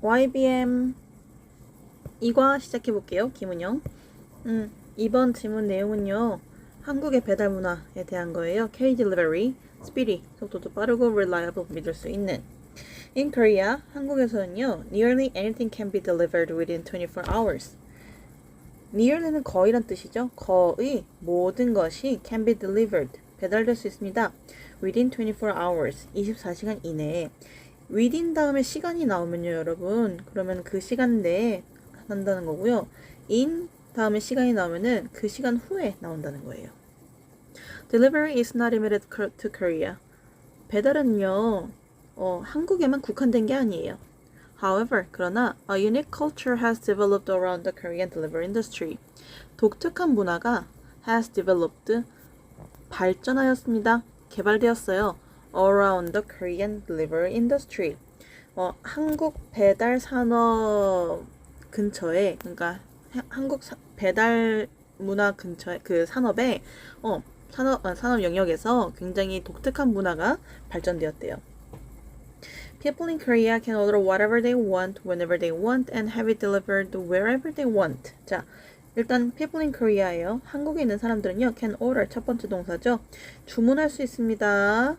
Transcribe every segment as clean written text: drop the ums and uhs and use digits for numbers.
YBM 이과 시작해 볼게요. 김은영. 이번 질문 내용은요. 한국의 배달 문화에 대한 거예요. K-delivery, speedy, 속도도 빠르고 reliable, 믿을 수 있는. In Korea, 한국에서는요. Nearly anything can be delivered within 24 hours. Nearly는 거의란 뜻이죠. 거의 모든 것이 can be delivered, 배달될 수 있습니다. Within 24 hours, 24시간 이내에. within 다음에 시간이 나오면요, 여러분. 그러면 그 시간 내에 한다는 거고요. in 다음에 시간이 나오면은 그 시간 후에 나온다는 거예요. Delivery is not limited to Korea. 배달은요, 한국에만 국한된 게 아니에요. However, 그러나 a unique culture has developed around the Korean delivery industry. 독특한 문화가 has developed, 발전하였습니다. 개발되었어요. Around the Korean delivery industry. 한국 배달 산업 근처에, 그러니까 한국 배달 문화 근처에 그 산업에 산업 영역에서 굉장히 독특한 문화가 발전되었대요. People in Korea can order whatever they want, whenever they want, and have it delivered wherever they want. 자, 일단 people in Korea예요. 한국에 있는 사람들은요, can order 첫 번째 동사죠. 주문할 수 있습니다.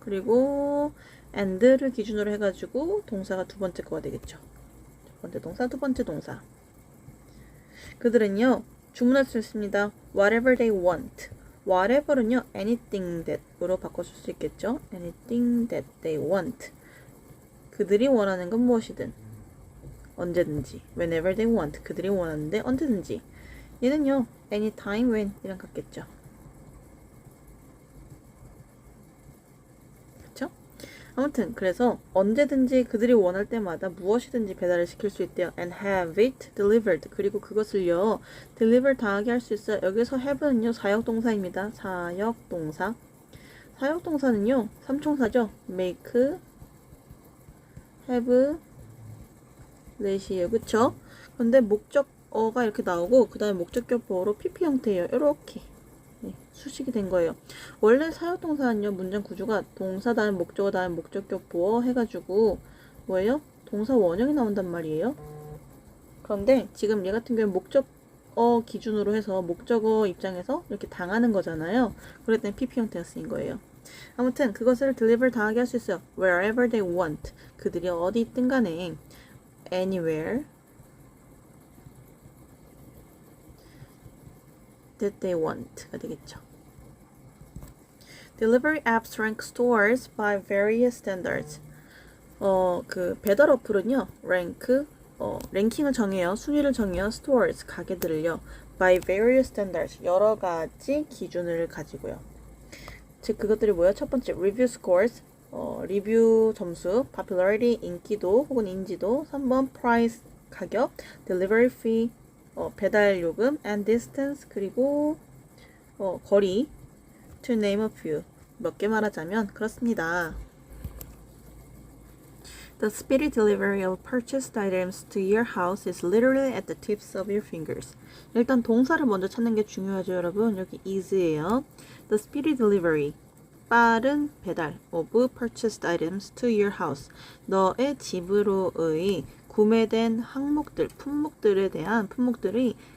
그리고 and를 기준으로 해가지고 동사가 두 번째 거가 되겠죠. 첫 번째 동사, 두 번째 동사. 그들은요, 주문할 수 있습니다. Whatever they want. whatever는요, anything that으로 바꿔줄 수 있겠죠. anything that they want. 그들이 원하는 건 무엇이든. 언제든지. whenever they want. 그들이 원하는데 언제든지. 얘는요, anytime, when 이랑 같겠죠. 그쵸? 아무튼 그래서 언제든지 그들이 원할 때마다 무엇이든지 배달을 시킬 수 있대요. and have it delivered. 그리고 그것을요, deliver 당하게 할 수 있어요. 여기서 have는요, 사역동사입니다. 사역동사. 사역동사는요, 삼총사죠. make, have, let이에요. 그쵸? 근데 목적어가 이렇게 나오고 그 다음에 목적격 보어로 pp 형태예요. 이렇게 수식이 된 거예요. 원래 사역동사는요, 문장 구조가 동사 다음 목적어 다음 목적격 보어 해가지고 뭐예요? 동사 원형이 나온단 말이에요. 그런데 지금 얘 같은 경우는 목적어 기준으로 해서 목적어 입장에서 이렇게 당하는 거잖아요. 그럴 때는 pp 형태가 쓰인 거예요. 아무튼 그것을 deliver 당하게 할 수 있어요. wherever they want. 그들이 어디 있든 간에 anywhere that they want가 되겠죠. Delivery apps rank stores by various standards. 그 배달 어플은요, 랭킹을 정해요. 순위를 정해요. stores, 가게들을요. by various standards, 여러 가지 기준을 가지고요. 즉, 그것들이 뭐예요? 첫 번째, review scores, 리뷰 점수, popularity, 인기도 혹은 인지도. 3번, price, 가격, delivery fee, 배달 요금, and distance, 그리고 거리, to name a few. 몇 개 말하자면 그렇습니다. The speedy delivery of purchased items to your house is literally at the tips of your fingers. 일단 동사를 먼저 찾는 게 중요하죠, 여러분. 여기 is예요. The speedy delivery, 빠른 배달 of purchased items to your house. 너의 집으로의 구매된 항목들, 품목들의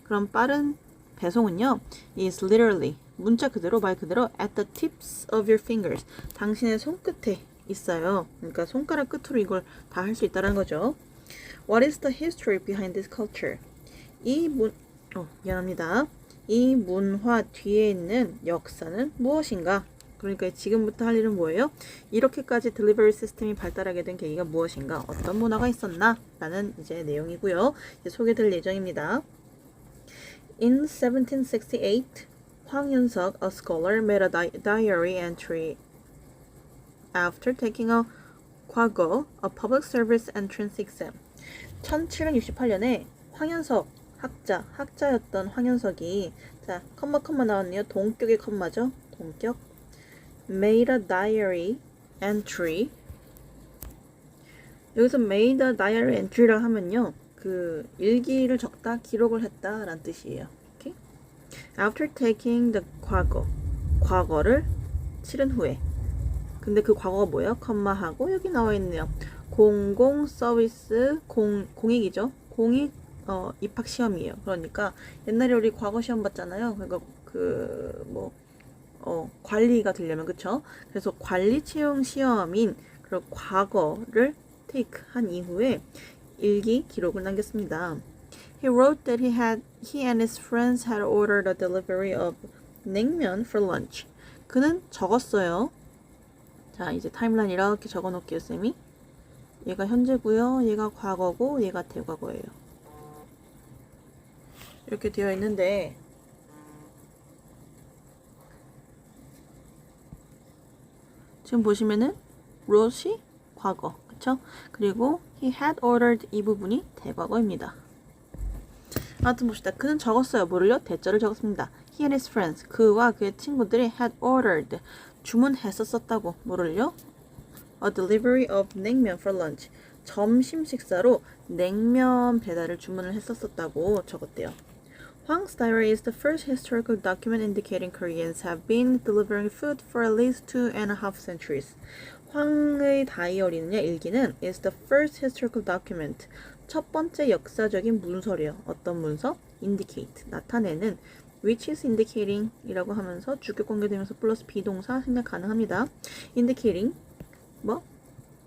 그런 빠른 배송은요, is literally, 문자 그대로 말 그대로 at the tips of your fingers. 당신의 손끝에 있어요. 그러니까 손가락 끝으로 이걸 다 할 수 있다는 거죠. What is the history behind this culture? 미안합니다. 이 문화 뒤에 있는 역사는 무엇인가? 그러니까 지금부터 할 일은 뭐예요? 이렇게까지 딜리버리 시스템이 발달하게 된 계기가 무엇인가? 어떤 문화가 있었나? 라는 이제 내용이고요. 이제 소개될 예정입니다. In 1768, 황윤석, a scholar, made a diary entry after taking a 과거, a public service entrance exam. 1768년에 황현석 학자였던 황현석이, 자, 컴마 나왔네요. 동격의 컴마죠. 동격. made a diary entry. 여기서 made a diary entry라고 하면요, 그 일기를 적다, 기록을 했다 라는 뜻이에요. Okay? After taking the 과거를 치른 후에. 근데 그 과거가 뭐예요? 컴마하고 여기 나와 있네요. 공공 서비스 공익이죠. 공익 입학 시험이에요. 그러니까 옛날에 우리 과거 시험 봤잖아요. 그러니까 관리가 되려면 그쵸? 그래서 관리 채용 시험인 그런 과거를 take 한 이후에 일기 기록을 남겼습니다. He wrote that he and his friends had ordered a delivery of 냉면 for lunch. 그는 적었어요. 자, 이제 타임라인 이렇게 적어 놓을게요, 쌤이. 얘가 현재고요. 얘가 과거고 얘가 대과거예요. 이렇게 되어 있는데 지금 보시면은 wrote이 과거, 그쵸? 그리고 he had ordered 이 부분이 대과거입니다. 아무튼 봅시다. 그는 적었어요. 뭐를요? 대절을 적었습니다. He and his friends, 그와 그의 친구들이 had ordered, 주문했었다고. 뭐를요? A delivery of 냉면 for lunch, 점심 식사로 냉면 배달을 주문을 했었다고 적었대요. Hwang's diary is the first historical document indicating Koreans have been delivering food for at least 2.5 centuries. 황의 다이어리는요, 일기는 is the first historical document, 첫 번째 역사적인 문서래요. 어떤 문서? indicate, 나타내는, which is indicating 이라고 하면서 주격 관계되면서 플러스 비동사 생략 가능합니다. indicating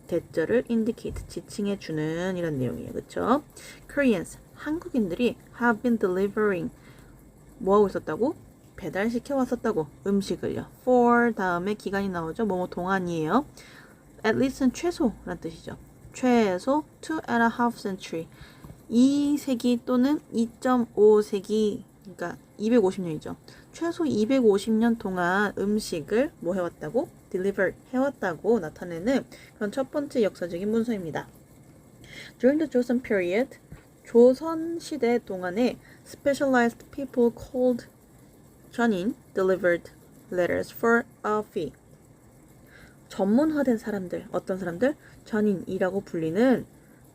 대절을 indicate, 지칭해 주는 이런 내용이에요. 그쵸? Koreans, 한국인들이 have been delivering, 뭐하고 있었다고? 배달시켜 왔었다고. 음식을요. for 다음에 기간이 나오죠. 뭐뭐 동안이에요. at least는 최소란 뜻이죠. 최소 2.5 century, 2세기 또는 2.5세기, 그러니까 250년이죠. 최소 250년 동안 음식을 뭐 해왔다고? deliver 해왔다고 나타내는 그런 첫 번째 역사적인 문서입니다. During the Joseon period, 조선 시대 동안에 specialized people called 전인 delivered letters for a fee. 전문화된 사람들, 어떤 사람들? 전인이라고 불리는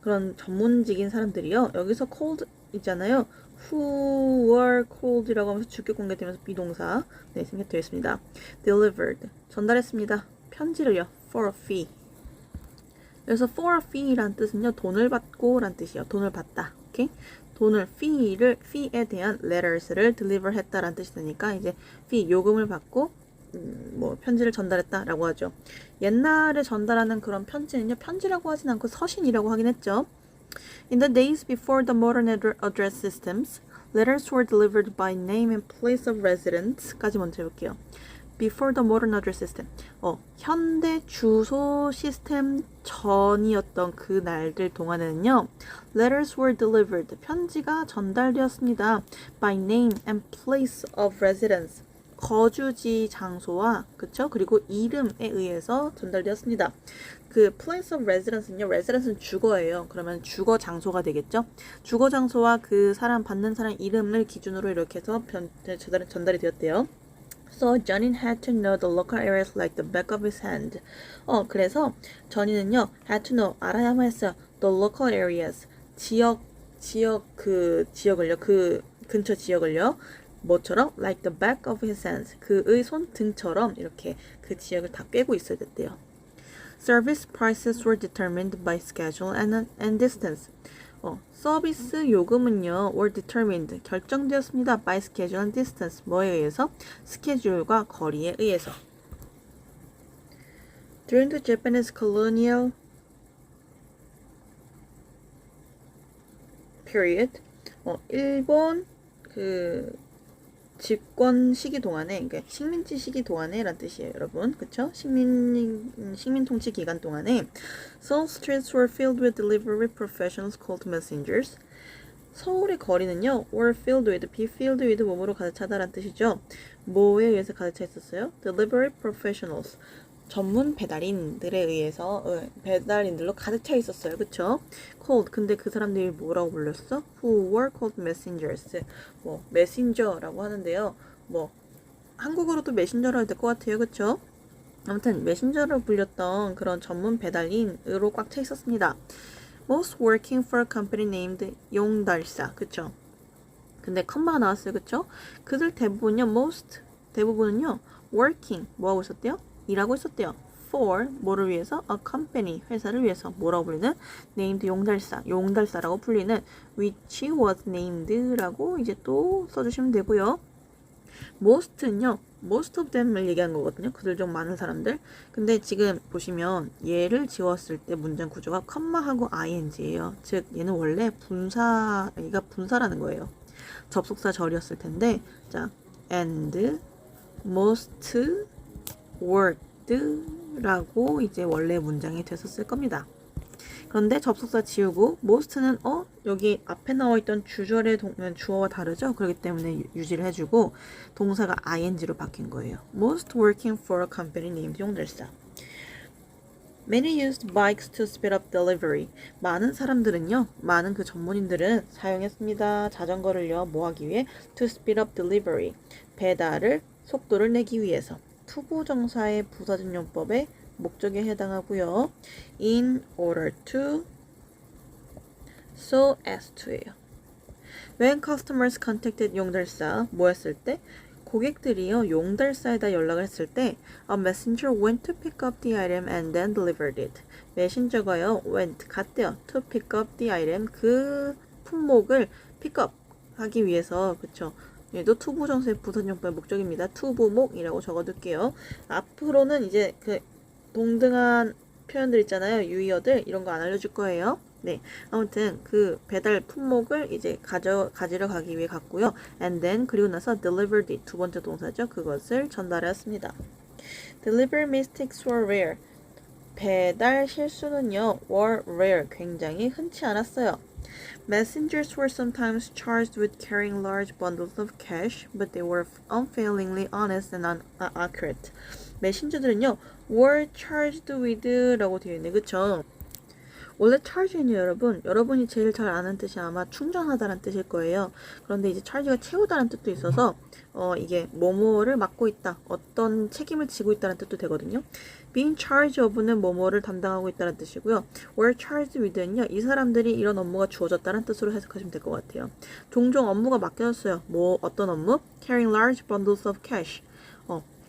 그런 전문직인 사람들이요. 여기서 called 있잖아요. who were called이라고 하면서 주격 공개되면서 비동사 생략되어 있습니다. delivered, 전달했습니다. 편지를요. for a fee. 그래서 for a fee란 뜻은요. 돈을 받고 란 뜻이에요. 돈을 받다. 오케이? 돈을 fee에 대한 letters를 deliver 했다라는 뜻이 되니까 이제 fee, 요금을 받고 편지를 전달했다라고 하죠. 옛날에 전달하는 그런 편지는요. 편지라고 하진 않고 서신이라고 하긴 했죠. In the days before the modern address systems, letters were delivered by name and place of residence 까지 먼저 해볼게요. Before the modern address system. 현대 주소 시스템 전이었던 그 날들 동안에는요. Letters were delivered. 편지가 전달되었습니다. By name and place of residence. 거주지 장소와 그쵸? 그리고 이름에 의해서 전달되었습니다. 그 place of residence는요. residence는 주거예요. 그러면 주거 장소가 되겠죠? 주거 장소와 그 사람 받는 사람 이름을 기준으로 이렇게 해서 전달이 되었대요. So Johnny had to know the local areas like the back of his hand. 그래서 전이는요 had to know, 알아야만 했어요. The local areas, 지역을요, 그 근처 지역을요. 뭐처럼? Like the back of his hands. 그의 손등처럼 이렇게 그 지역을 다 꿰고 있어야 됐대요. Service prices were determined by schedule and distance. 서비스 요금은요, were determined, 결정되었습니다. by schedule and distance. 뭐에 의해서? 스케줄과 거리에 의해서. During the Japanese colonial period, 일본 집권 시기 동안에, 그러니까 식민지 시기 동안에 란 뜻이에요, 여러분. 그쵸? 식민 통치 기간 동안에 Seoul streets were filled with delivery professionals called messengers. 서울의 거리는요, were filled with, be filled with 뭐뭐로 가득 차다란 뜻이죠. 뭐에 의해서 가득 차 있었어요? Delivery professionals. 전문 배달인들에 의해서 배달인들로 가득 차 있었어요. 그쵸? called. 근데 그 사람들이 뭐라고 불렸어? who were called messengers. 메신저라고 하는데요. 한국어로도 메신저로 해야 될 것 같아요. 그쵸? 아무튼 메신저로 불렸던 그런 전문 배달인으로 꽉 차 있었습니다. Most working for a company named 용달사. 그쵸? 근데 컴마가 나왔어요. 그쵸? 그들 대부분은요. most 대부분은요. working 뭐하고 있었대요? 일하고 있었대요. for 뭐를 위해서? A company 회사를 위해서 뭐라고 불리는? named 용달사라고 불리는 which was named라고 이제 또 써주시면 되고요. most는요. most of them을 얘기한 거거든요. 그들 중 많은 사람들. 근데 지금 보시면 얘를 지웠을 때 문장 구조가 컴마하고 ing예요. 즉 얘는 원래 얘가 분사라는 거예요. 접속사 절이었을 텐데 자 and most worked라고 이제 원래 문장이 됐었을 겁니다. 그런데 접속사 지우고 most는 여기 앞에 나와 있던 주절의 주어와 다르죠? 그렇기 때문에 유지를 해주고 동사가 ing로 바뀐 거예요. Most working for a company named 용달사. Many used bikes to speed up delivery. 많은 사람들은요, 많은 그 전문인들은 사용했습니다. 자전거를요, 뭐 하기 위해? To speed up delivery. 배달을 속도를 내기 위해서. 투부정사의 부사진 용법의 목적에 해당하고요. In order to, so as to예요. When customers contacted 용달사, 뭐 했을 때? 고객들이요, 용달사에다 연락을 했을 때 A messenger went to pick up the item and then delivered it. 메신저가요, went, 갔대요. To pick up the item, 그 품목을 pick up 하기 위해서, 그쵸? 얘도 투부정사의 부사용법의 목적입니다. 투부목이라고 적어둘게요. 앞으로는 이제 그 동등한 표현들 있잖아요. 유의어들 이런 거 안 알려줄 거예요. 네, 아무튼 그 배달 품목을 이제 가지러 가기 위해 갔고요. And then 그리고 나서 delivered it 두 번째 동사죠. 그것을 전달하였습니다. Delivery mistakes were rare. 배달 실수는요, were rare 굉장히 흔치 않았어요. Messengers were sometimes charged with carrying large bundles of cash, but they were unfailingly honest and accurate. 메신저들은요, were charged with라고 되어 있네, 그쵸? 원래 charge는요, 여러분이 제일 잘 아는 뜻이 아마 충전하다라는 뜻일 거예요. 그런데 이제 charge가 채우다라는 뜻도 있어서 이게 뭐뭐를 맡고 있다, 어떤 책임을 지고 있다는 뜻도 되거든요. being charge of는 뭐뭐를 담당하고 있다는 뜻이고요. were charged with는요, 이 사람들이 이런 업무가 주어졌다는 뜻으로 해석하시면 될 것 같아요. 종종 업무가 맡겨졌어요. 어떤 업무? carrying large bundles of cash.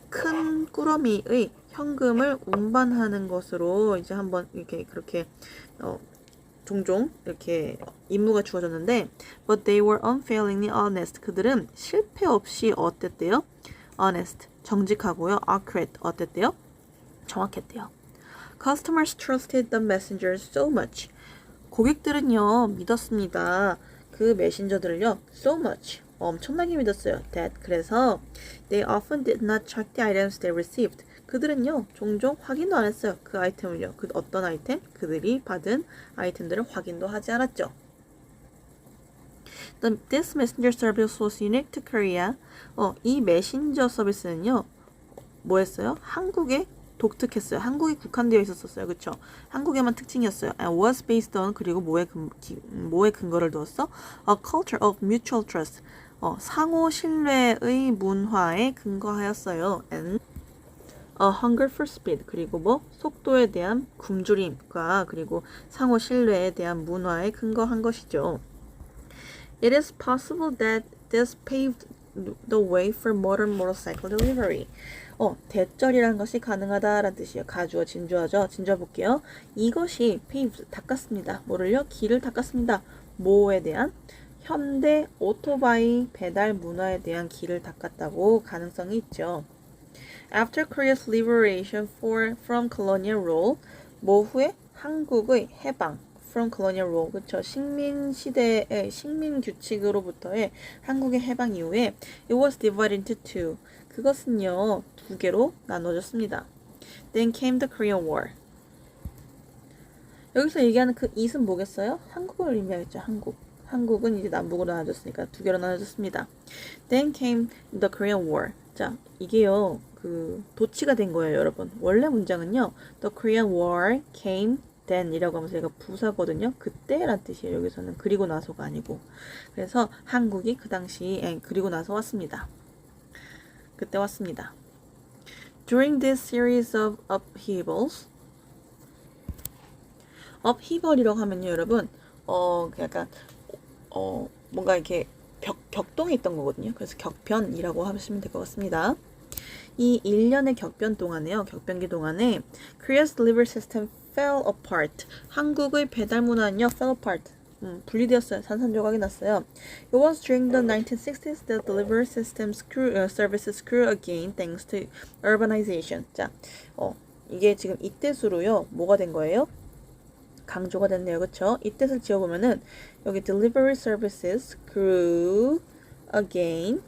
큰 꾸러미의 현금을 운반하는 것으로 이제 한번 이렇게 그렇게 종종 이렇게 임무가 주어졌는데 but they were unfailingly honest. 그들은 실패 없이 어땠대요? honest, 정직하고요. accurate, 어땠대요? 정확했대요. Customers trusted the messengers so much. 고객들은요, 믿었습니다. 그 메신저들을요, so much. 엄청나게 믿었어요. That 그래서 they often did not check the items they received. 그들은요, 종종 확인도 안 했어요. 그 아이템을요. 그 어떤 아이템? 그들이 받은 아이템들을 확인도 하지 않았죠. This messenger service was unique to Korea. 이 메신저 서비스는요, 뭐였어요? 한국에 독특했어요. 한국에 국한되어 있었어요. 그쵸? 한국에만 특징이었어요. And was based on, 그리고 뭐에 근거를 두었어? A culture of mutual trust. 상호 신뢰의 문화에 근거하였어요. And a hunger for speed. 그리고 속도에 대한 굶주림과 그리고 상호 신뢰에 대한 문화에 근거한 것이죠. It is possible that this paved the way for modern motorcycle delivery. 대절이라는 것이 가능하다라는 뜻이에요. 가주어, 진주어죠. 진주어 볼게요. 이것이 paved, 닦았습니다. 뭐를요? 길을 닦았습니다. 뭐에 대한? 현대 오토바이 배달 문화에 대한 길을 닦았다고 가능성이 있죠. After Korea's liberation from colonial rule, 뭐 후에? 한국의 해방. From colonial rule, 그쵸? 식민 시대의 식민 규칙으로부터의 한국의 해방 이후에 it was divided into two. 그것은요, 두 개로 나눠졌습니다. Then came the Korean War. 여기서 얘기하는 그 it은 뭐겠어요? 한국을 의미하겠죠, 한국. 한국은 이제 남북으로 나눠졌으니까 두 개로 나눠졌습니다. Then came the Korean War. 자, 이게요, 도치가 된 거예요, 여러분. 원래 문장은요, the Korean War came then 이라고 하면서 얘가 부사거든요. 그때란 뜻이에요. 여기서는 그리고 나서가 아니고. 그래서 한국이 그 당시 그리고 나서 왔습니다. 그때 왔습니다. During this series of upheavals, upheaval이라고 하면요, 여러분, 약간 뭔가 이렇게 격동이 있던 거거든요. 그래서 격변이라고 하시면 될 것 같습니다. 이 1년의 격변 동안에요. 격변기 동안에 Korea's delivery system fell apart. 한국의 배달 문화는요, fell apart. 분리되었어요. 산산조각이 났어요. It was during the 1960s that delivery services grew again thanks to urbanization. 자, 이게 지금 이때수로요. 뭐가 된 거예요? 강조가 됐네요. 그쵸? 이때를 지어보면은 여기 delivery services grew again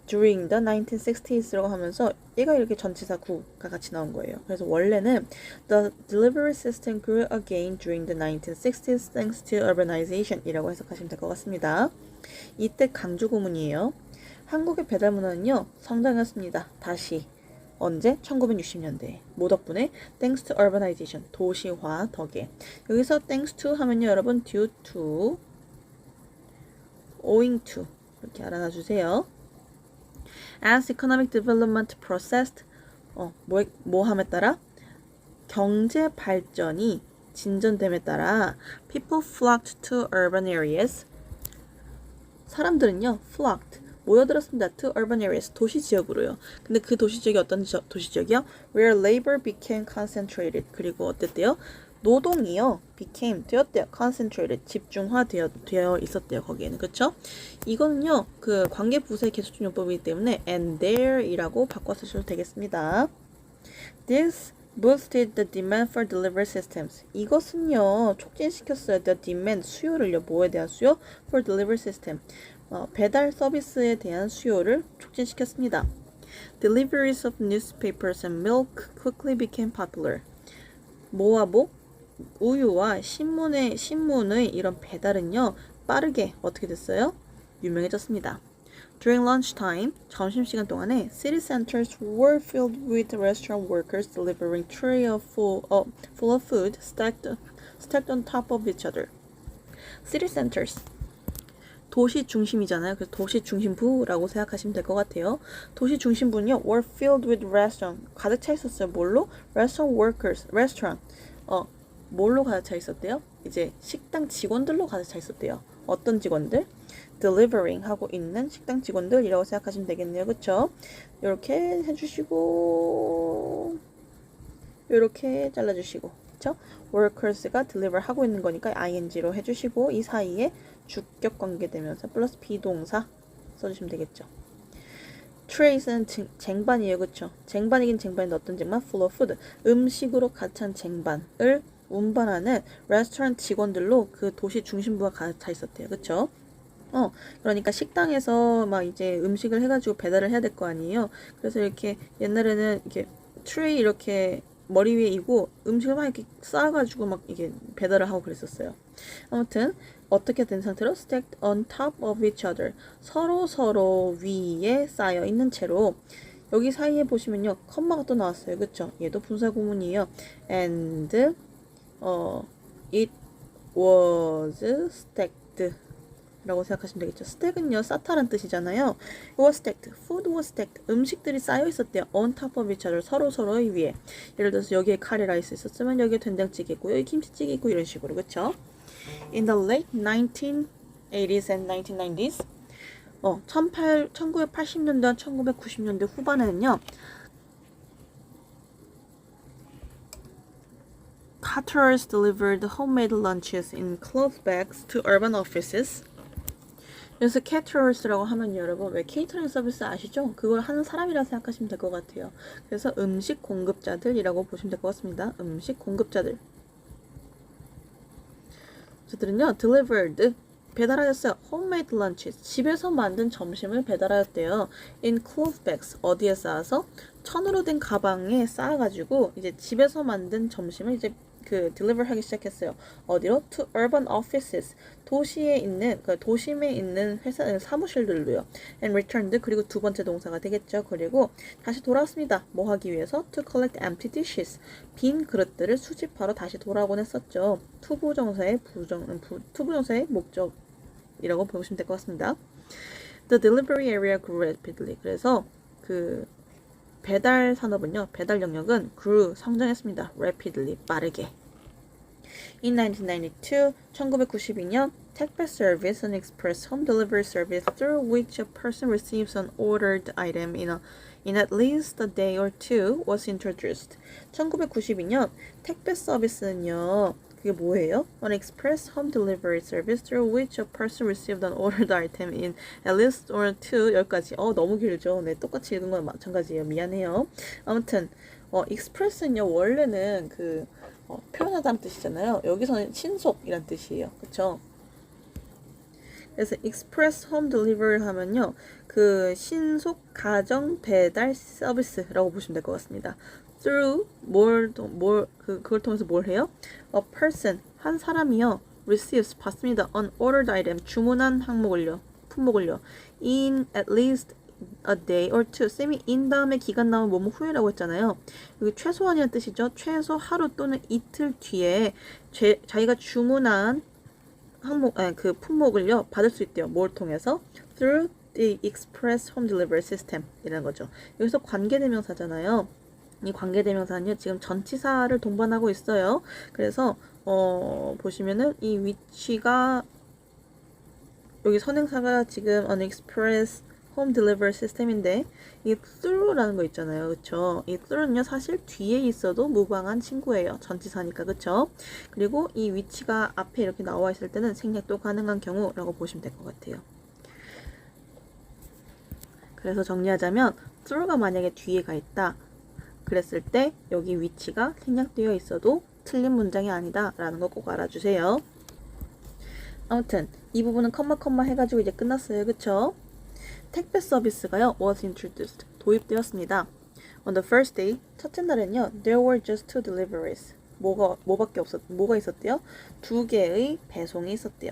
during the 1960s라고 하면서 얘가 이렇게 전치사 gu가 같이 나온 거예요. 그래서 원래는 the delivery system grew again during the 1960s thanks to urbanization 이라고 해석하시면 될 것 같습니다. 이때 강조 구문이에요. 한국의 배달 문화는요, 성장했습니다. 다시. 언제? 1960년대. 뭐 덕분에? Thanks to urbanization. 도시화 덕에. 여기서 thanks to 하면요, 여러분 due to, owing to 이렇게 알아놔 주세요. As economic development processed, 뭐 함에 따라? 경제 발전이 진전됨에 따라 people flocked to urban areas. 사람들은요, flocked. 모여들었습니다. To urban areas. 도시 지역으로요. 근데 그 도시 지역이 어떤 도시 지역이요? Where labor became concentrated. 그리고 어땠대요? 노동이요. became 되었대요. concentrated. 집중화되어 있었대요. 거기에는. 그쵸? 이거는요. 그 관계부사의 계속적 용법이기 때문에 and there이라고 바꿔 쓰셔도 되겠습니다. This boosted the demand for delivery systems. 이것은요. 촉진시켰어요. The demand. 수요를요. 뭐에 대한 수요? For delivery system. 배달 서비스에 대한 수요를 촉진시켰습니다. Deliveries of newspapers and milk quickly became popular. 뭐와 뭐? 우유와 신문의 이런 배달은요, 빠르게 어떻게 됐어요? 유명해졌습니다. During lunchtime, 점심시간 동안에 city centers were filled with restaurant workers delivering trays full of food stacked on top of each other. City centers. 도시 중심이잖아요. 그래서 도시 중심부라고 생각하시면 될 것 같아요. 도시 중심부는요, were filled with restaurant. 가득 차 있었어요. 뭘로? Restaurant workers. restaurant. 뭘로 가득 차 있었대요? 이제 식당 직원들로 가득 차 있었대요. 어떤 직원들? delivering 하고 있는 식당 직원들이라고 생각하시면 되겠네요. 그쵸? 이렇게 해주시고, 이렇게 잘라주시고, 그쵸? workers가 deliver 하고 있는 거니까 ing로 해주시고, 이 사이에 주격 관계되면서 플러스 비동사 써주시면 되겠죠. trays는 쟁반이에요. 그쵸? 쟁반이긴 쟁반인데 어떤 쟁반? full of food. 음식으로 가득 찬 쟁반을 운반하는 레스토랑 직원들로 그 도시 중심부가 가득 차 있었대요. 그쵸? 그러니까 식당에서 막 이제 음식을 해가지고 배달을 해야 될 거 아니에요. 그래서 이렇게 옛날에는 이렇게 트레이 이렇게 머리 위에 이고 음식을 막 이렇게 쌓아가지고 막 이게 배달을 하고 그랬었어요. 아무튼 어떻게 된 상태로 stacked on top of each other. 서로 위에 쌓여 있는 채로 여기 사이에 보시면요. 컴마가 또 나왔어요. 그쵸? 얘도 분사 구문이에요. And it was stacked 라고 생각하시면 되겠죠. stack은요, 쌓다란 뜻이잖아요. It was stacked. Food was stacked. 음식들이 쌓여 있었대요. On top of each other. 서로의 위에. 예를 들어서 여기에 카레 라이스 있었으면 여기에 된장찌개 있고 여기 김치찌개 있고 이런 식으로. 그쵸? In the late 1980s and 1990s 1980년대와 1990년대 후반에는요. Caterers delivered homemade lunches in cloth bags to urban offices. 그래서 caterers라고 하면 여러분 왜 케이터링 서비스 아시죠? 그걸 하는 사람이라 생각하시면 될 것 같아요. 그래서 음식 공급자들이라고 보시면 될 것 같습니다. 음식 공급자들. 저들은요, delivered 배달하였어요. homemade lunches 집에서 만든 점심을 배달하였대요. in cloth bags 어디에 쌓아서? 천으로 된 가방에 쌓아가지고 이제 집에서 만든 점심을 이제 그 deliver 하기 시작했어요. 어디로? to urban offices 도시에 있는 도심에 있는 회사 사무실들로요. and returned 그리고 두 번째 동사가 되겠죠. 그리고 다시 돌아왔습니다. 뭐 하기 위해서? to collect empty dishes 빈 그릇들을 수집하러 다시 돌아오곤 했었죠. 투부정사의 목적이라고 보시면 될 것 같습니다. The delivery area grew rapidly. 그래서 그 배달 산업은요, 배달 영역은 grew 성장했습니다. rapidly 빠르게. In 1992, 1992년, 택배 service, an express home delivery service through which a person receives an ordered item in in at least a day or two was introduced. 1992년 택배 서비스는요. 그게 뭐예요? An express home delivery service through which a person received an ordered item in at least or two 여기까지. 너무 길죠. 네, 똑같이 읽은 건 마찬가지예요. 미안해요. 아무튼 express는요 원래는 표현하다는 뜻이잖아요. 여기서는 신속이란 뜻이에요. 그쵸? 그래서 express home delivery 하면요. 신속 가정 배달 서비스라고 보시면 될 것 같습니다. through 그걸 통해서 뭘 해요? A person 한 사람이요. receives 받습니다. an ordered item 주문한 품목을요. in at least a day or two. 쌤이 in 다음에 기간 나오면 뭐뭐 후에라고 했잖아요. 여기 최소한이라는 뜻이죠. 최소 하루 또는 이틀 뒤에 자기가 주문한 품목을요 받을 수 있대요. 뭘 통해서? through the express home delivery system 이라는 거죠. 여기서 관계대명사잖아요. 이 관계대명사는요 지금 전치사를 동반하고 있어요. 그래서 보시면은 이 위치가 여기 선행사가 지금 an express home delivery system인데 이 through라는 거 있잖아요. 그쵸? 이 through는요 사실 뒤에 있어도 무방한 친구예요. 전치사니까. 그쵸? 그리고 이 위치가 앞에 이렇게 나와 있을 때는 생략도 가능한 경우라고 보시면 될 것 같아요. 그래서 정리하자면 through가 만약에 뒤에 가 있다 그랬을 때 여기 위치가 생략되어 있어도 틀린 문장이 아니다 라는 거 꼭 알아주세요. 아무튼 이 부분은 컴마 해가지고 이제 끝났어요. 그쵸? 택배 서비스가요 was introduced 도입되었습니다. On the first day 첫째 날엔요 there were just two deliveries 뭐가 있었대요? 두 개의 배송이 있었대요.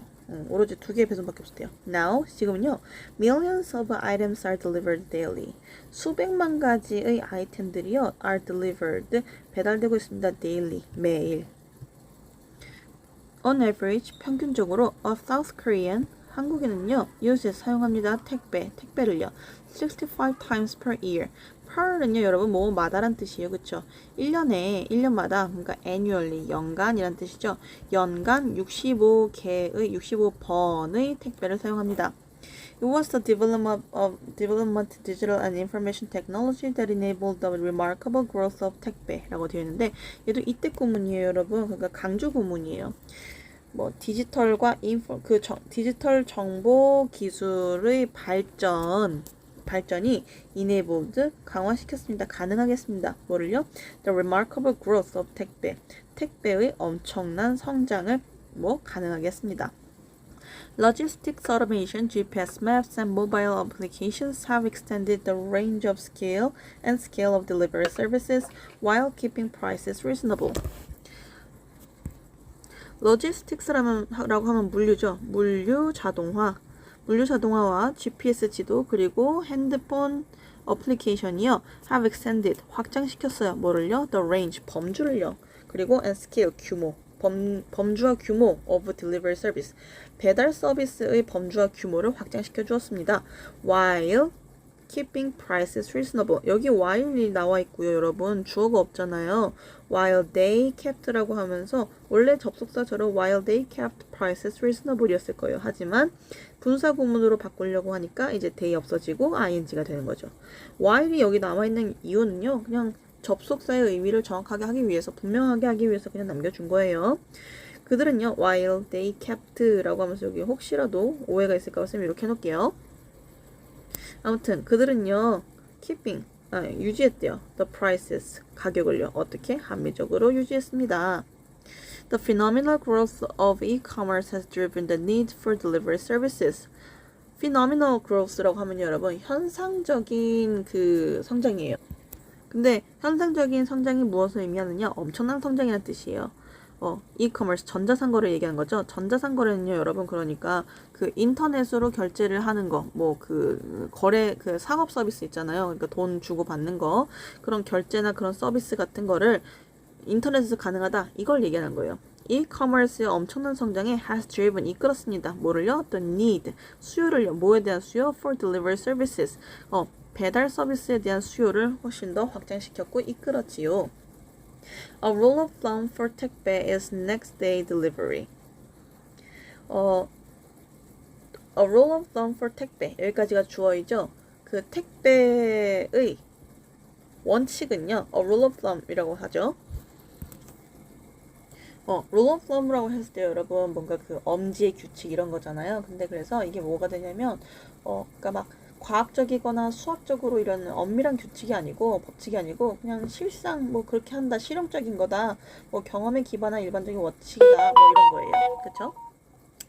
오로지 두 개의 배송밖에 없었대요. Now 지금은요 millions of items are delivered daily. 수백만 가지의 아이템들이요 are delivered 배달되고 있습니다. daily 매일. On average 평균적으로 a South Korean 한국인은요 uses 사용합니다. 택배를요 65 times per year. per는요 여러분 뭐마다란 뜻이에요. 그쵸? 1년마다 그러니까 annually 연간이란 뜻이죠. 연간 65번의 택배를 사용합니다. It was the development of digital and information technology that enabled the remarkable growth of 택배라고 되어 있는데 얘도 이때 구문이에요, 여러분. 그러니까 강조 구문이에요. 디지털 정보 기술의 발전이 enabled 강화시켰습니다. 가능하겠습니다. 뭐를요? The remarkable growth of 택배의 엄청난 성장을 가능하겠습니다. Logistics automation, GPS maps, and mobile applications have extended the range of scale of delivery services while keeping prices reasonable. Logistics라고 하면 물류죠. 물류 자동화와 GPS 지도 그리고 핸드폰 어플리케이션이요. have extended 확장시켰어요. 뭐를요? The range 범주를요. 그리고 and scale 규모 범주와 규모 of delivery service 배달 서비스의 범주와 규모를 확장시켜 주었습니다. While keeping prices reasonable 여기 while이 나와 있고요. 여러분 주어가 없잖아요. While they kept라고 하면서 원래 접속사처럼 while they kept prices reasonable이었을 거예요. 하지만 분사 구문으로 바꾸려고 하니까 이제 they 없어지고 ing가 되는 거죠. while이 여기 나와 있는 이유는요. 그냥 접속사의 의미를 정확하게 하기 위해서 분명하게 하기 위해서 그냥 남겨준 거예요. 그들은요 while they kept라고 하면서 여기 혹시라도 오해가 있을까 봐 쌤 이렇게 해놓을게요. 아무튼 그들은요 유지했대요. the prices 가격을요 어떻게 합리적으로 유지했습니다. The phenomenal growth of e-commerce has driven the need for delivery services. phenomenal growth라고 하면 여러분 현상적인 성장이에요. 근데 현상적인 성장이 무엇을 의미하느냐? 엄청난 성장이라는 뜻이에요. e-commerce 전자상거래 얘기하는 거죠. 전자상거래는요, 여러분 그러니까 인터넷으로 결제를 하는 거, 거래 상업 서비스 있잖아요. 그러니까 돈 주고 받는 거, 그런 결제나 그런 서비스 같은 거를 인터넷에서 가능하다. 이걸 얘기하는 거예요. e-commerce의 엄청난 성장에 has driven 이끌었습니다. 뭐를요? The need 수요를요. 뭐에 대한 수요? For delivery services 배달 서비스에 대한 수요를 훨씬 더 확장시켰고 이끌었지요. A rule of thumb for 택배 is next day delivery. A rule of thumb for 택배 여기까지가 주어이죠. 택배의 원칙은요, rule of thumb이라고 하죠. rule of thumb라고 했을 때 여러분 뭔가 그 엄지의 규칙 이런 거잖아요. 근데 그래서 이게 뭐가 되냐면, 그러니까 막 과학적이거나 수학적으로 이런 엄밀한 규칙이 아니고 법칙이 아니고 그냥 실상 뭐 그렇게 한다, 실용적인 거다, 뭐 경험에 기반한 일반적인 원칙이다, 뭐 이런 거예요. 그쵸?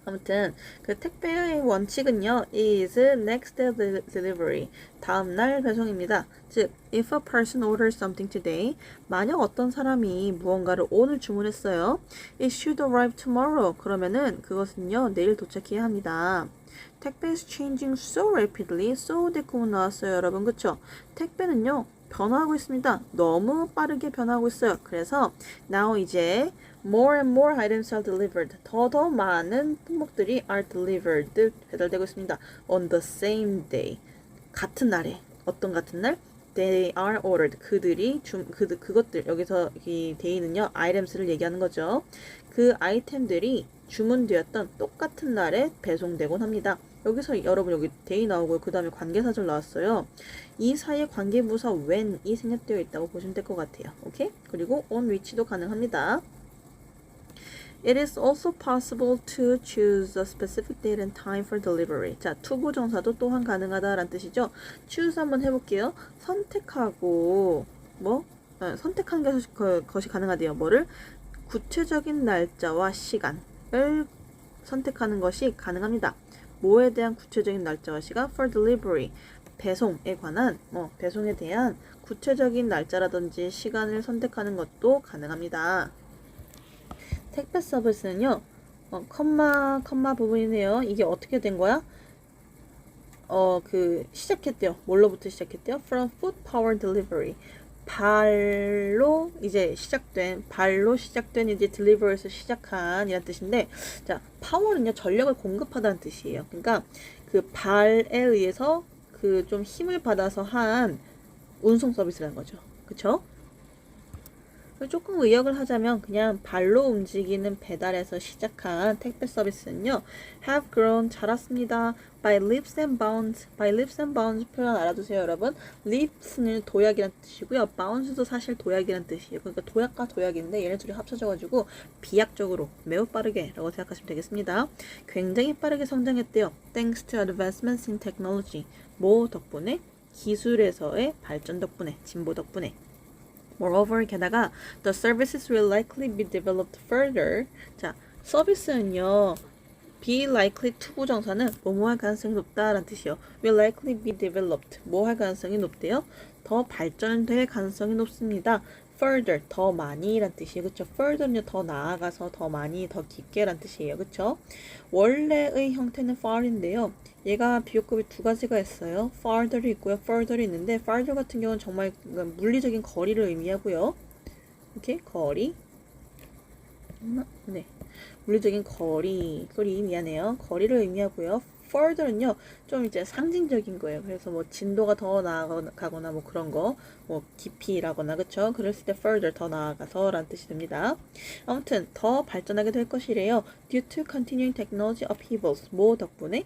아무튼 그 택배의 원칙은요 is next day delivery, 다음날 배송입니다. 즉 if a person orders something today, 만약 어떤 사람이 무언가를 오늘 주문했어요, it should arrive tomorrow, 그러면은 그것은요 내일 도착해야 합니다. 택배 is changing so rapidly, so 대꾸문 나왔어요 여러분. 그쵸? 택배는요 변화하고 있습니다. 너무 빠르게 변화하고 있어요. 그래서 now 이제 more and more items are delivered, 더 많은 품목들이 are delivered, 배달되고 있습니다. on the same day, 같은 날에. 어떤 같은 날? they are ordered, 그들이 그것들, 여기서 이 day는요 items를 얘기하는 거죠. 그 아이템들이 주문되었던 똑같은 날에 배송되곤 합니다. 여기서 여러분 여기 day 나오고요. 그 다음에 관계사절 나왔어요. 이 사이에 관계부사 when이 생략되어 있다고 보시면 될 것 같아요. 오케이? 그리고 on which도 가능합니다. It is also possible to choose a specific date and time for delivery. 자, 투부정사도 또한 가능하다라는 뜻이죠. choose 한번 해볼게요. 선택하고 선택한 것이 가능하대요. 뭐를? 구체적인 날짜와 시간을 선택하는 것이 가능합니다. 뭐에 대한 구체적인 날짜와 시간? For delivery, 배송에 관한, 배송에 대한 구체적인 날짜라든지 시간을 선택하는 것도 가능합니다. 택배 서비스는요, 컴마 부분이네요. 이게 어떻게 된 거야? 시작했대요. 뭘로부터 시작했대요? From foot power delivery. 발로 시작된 이제 delivery에서 시작한 이란 뜻인데, 자, 파워는요, 전력을 공급하다는 뜻이에요. 그러니까 그 발에 의해서 그 좀 힘을 받아서 한 운송 서비스라는 거죠. 그쵸? 조금 의역을 하자면 그냥 발로 움직이는 배달에서 시작한 택배 서비스는요, have grown, 자랐습니다. by leaps and bounds. by leaps and bounds 표현 알아두세요 여러분. leaps는 도약이란 뜻이고요. bounds도 사실 도약이란 뜻이에요. 그러니까 도약과 도약인데 얘네 둘이 합쳐져가지고 비약적으로 매우 빠르게 라고 생각하시면 되겠습니다. 굉장히 빠르게 성장했대요. thanks to advancements in technology. 뭐 덕분에? 기술에서의 발전 덕분에, 진보 덕분에. Moreover, 게다가 the services will likely be developed further. 자, 서비스는요, be likely to 부정사는 뭐뭐 할 가능성이 높다라는 뜻이요. will likely be developed, 뭐 할 가능성이 높대요? 더 발전될 가능성이 높습니다. further, 더 많이 라는 뜻이에요. 그쵸? further는요, 더 나아가서, 더 많이, 더 깊게 라는 뜻이에요. 그쵸? 원래의 형태는 far인데요. 얘가 비교급이 두 가지가 있어요. farther이 있고요. further이 있는데, farther 같은 경우는 정말 물리적인 거리를 의미하고요. 이렇게 거리. 네. 물리적인 미안해요. 거리를 의미하고요. further는요, 좀 이제 상징적인 거예요. 그래서 뭐 진도가 더 나아가거나 뭐 그런 거, 뭐 깊이라거나, 그쵸? 그랬을 때 further, 더 나아가서 라는 뜻이 됩니다. 아무튼 더 발전하게 될 것이래요. due to continuing technology upheavals. 뭐 덕분에?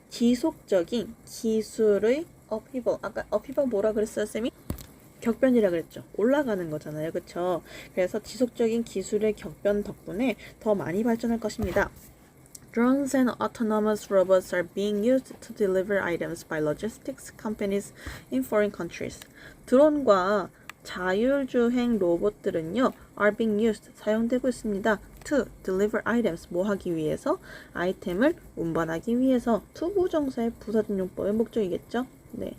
지속적인 기술의 upheaval. 아까 upheaval 뭐라 그랬어요, 쌤이? 격변이라 그랬죠. 올라가는 거잖아요. 그쵸? 그래서 지속적인 기술의 격변 덕분에 더 많이 발전할 것입니다. Drones and autonomous robots are being used to deliver items by logistics companies in foreign countries. 드론과 자율주행 로봇들은요, are being used, 사용되고 있습니다. to deliver items, 뭐 하기 위해서? 아이템을 운반하기 위해서. to 부정사의 부사준용법의 목적이겠죠? 네.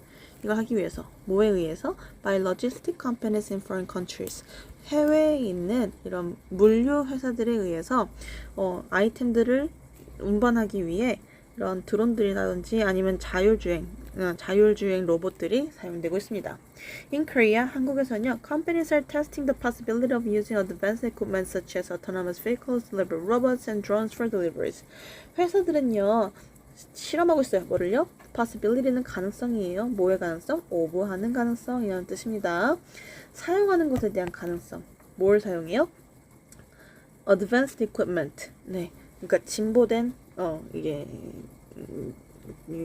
이걸 하기 위해서. 뭐에 의해서? by logistic companies in foreign countries. 해외에 있는 이런 물류 회사들에 의해서 아이템들을 운반하기 위해 이런 드론들이라든지 아니면 자율주행 로봇들이 사용되고 있습니다. In Korea, 한국에서는요, companies are testing the possibility of using advanced equipment such as autonomous vehicles, delivery robots, and drones for deliveries. 회사들은요, 실험하고 있어요. 뭐를요? possibility는 가능성이에요. 뭐의 가능성? 오버하는 가능성이라는 뜻입니다. 사용하는 것에 대한 가능성. 뭘 사용해요? advanced equipment. 네. 그러니까 진보된 이게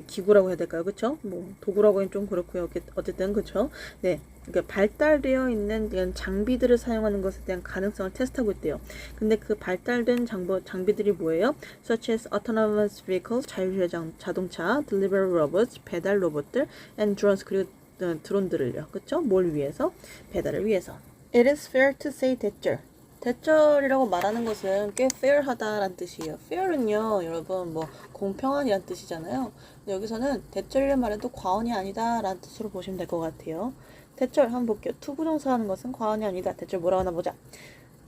기구라고 해야 될까요? 그쵸? 뭐 도구라고 하면 좀 그렇고요. 어쨌든 그쵸? 네. 그러니까 발달되어 있는 이런 장비들을 사용하는 것에 대한 가능성을 테스트하고 있대요. 근데 그 발달된 장비들이 뭐예요? Such as autonomous vehicles, 자율주행 자동차, delivery robots, 배달 로봇들, and drones, 그리고 드론들을요. 그쵸? 뭘 위해서? 배달을 위해서. It is fair to say 대절. 대절이라고 말하는 것은 꽤 fair하다라는 뜻이에요. fair은요, 여러분, 뭐, 공평한이란 뜻이잖아요. 근데 여기서는 대절이란 말은 과언이 아니다라는 뜻으로 보시면 될 것 같아요. 대절 한번 볼게요. 투부정사 하는 것은 과언이 아니다. 대절 뭐라고 하나 보자.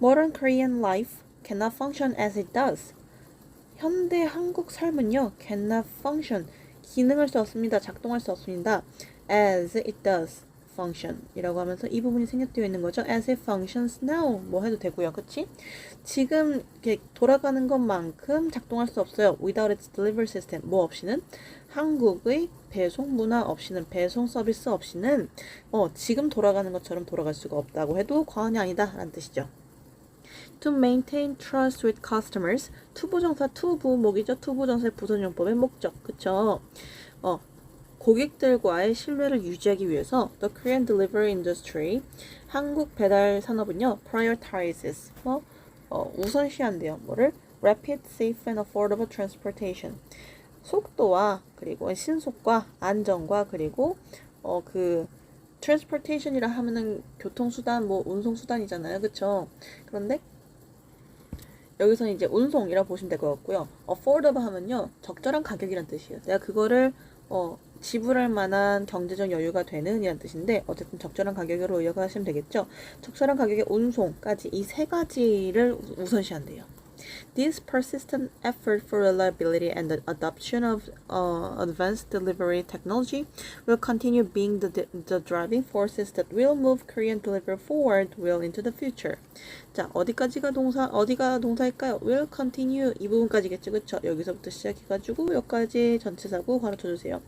Modern Korean life cannot function as it does. 현대 한국 삶은요, cannot function. 기능할 수 없습니다. 작동할 수 없습니다. as it does. function 이라고 하면서 이 부분이 생략되어 있는 거죠. as it functions now 뭐 해도 되고요. 그치? 지금 이렇게 돌아가는 것만큼 작동할 수 없어요. without its delivery system 뭐 없이는 한국의 배송 문화 없이는 배송 서비스 없이는 지금 돌아가는 것처럼 돌아갈 수가 없다고 해도 과언이 아니다 라는 뜻이죠. To maintain trust with customers 투부정사 투부목이죠. 투부정사의 부선용법의 목적 그쵸? 고객들과의 신뢰를 유지하기 위해서 The Korean Delivery Industry 한국 배달 산업은요 prioritizes 우선시한대요. 뭐를? Rapid, safe and affordable transportation 속도와 그리고 신속과 안전과 그리고 transportation이라 하면은 교통수단 뭐 운송수단이잖아요. 그쵸? 그런데 여기서는 이제 운송이라고 보시면 될 것 같고요. affordable 하면요 적절한 가격이란 뜻이에요. 내가 그거를 지불할 만한 경제적 여유가 되는 이란 뜻인데 어쨌든 적절한 가격으로 이해하시면 되겠죠. 적절한 가격의 운송까지 이 세 가지를 우선시한대요. This persistent effort for reliability and the adoption of advanced delivery technology will continue being the driving forces that will move Korean delivery forward well into the future. 자, 어디가 동사일까요? will continue 이 부분까지겠죠, 그쵸? 여기서부터 시작해가지고 여기까지 전치사고 가르쳐주세요.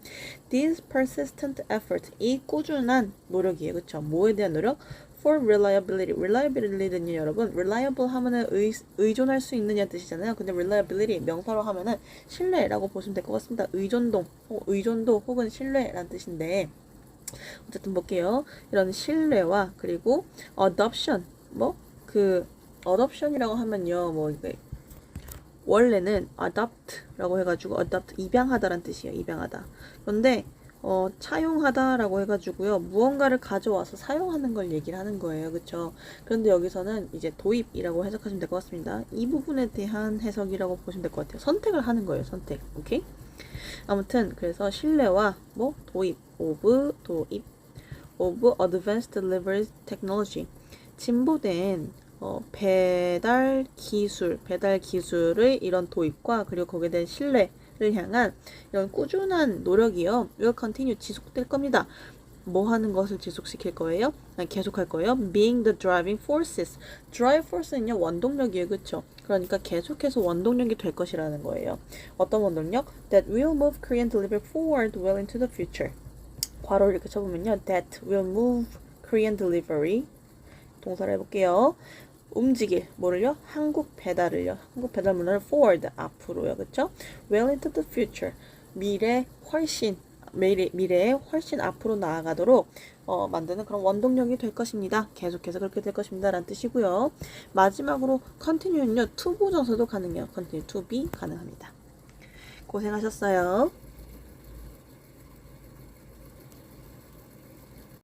This persistent effort 이 꾸준한 노력이에요, 그쵸? 뭐에 대한 노력? For reliability. reliability는요, 여러분, reliable 하면은 의존할 수 있느냐 뜻이잖아요. 근데 reliability 명사로 하면은 신뢰라고 보시면 될 것 같습니다. 의존도 혹은 신뢰라는 뜻인데 어쨌든 볼게요. 이런 신뢰와 그리고 adoption adoption이라고 하면요, 원래는 adopt라고 해가지고 adopt 입양하다라는 뜻이에요. 입양하다. 그런데 차용하다라고 해가지고요. 무언가를 가져와서 사용하는 걸 얘기를 하는 거예요. 그쵸? 그런데 여기서는 이제 도입이라고 해석하시면 될 것 같습니다. 이 부분에 대한 해석이라고 보시면 될 것 같아요. 선택을 하는 거예요. 선택. 오케이? 아무튼 그래서 신뢰와 도입 of advanced delivery technology 진보된 배달 기술의 이런 도입과 그리고 거기에 대한 신뢰를 향한 이런 꾸준한 노력이요. will continue 지속될 겁니다. 뭐 하는 것을 지속시킬 거예요? 계속할 거예요. Being the driving forces. drive force는요 원동력이에요, 그렇죠? 그러니까 계속해서 원동력이 될 것이라는 거예요. 어떤 원동력? That will move Korean delivery forward well into the future. 괄호를 이렇게 쳐보면요, that will move Korean delivery 동사를 해볼게요. 움직일 뭐를요? 한국 배달 문화를 forward 앞으로요, 그렇죠? well into the future 미래에 훨씬 앞으로 나아가도록 만드는 그런 원동력이 될 것입니다. 계속해서 그렇게 될 것입니다. 라는 뜻이고요. 마지막으로 continue는요, to 부정사도 가능해요. continue to be 가능합니다. 고생하셨어요.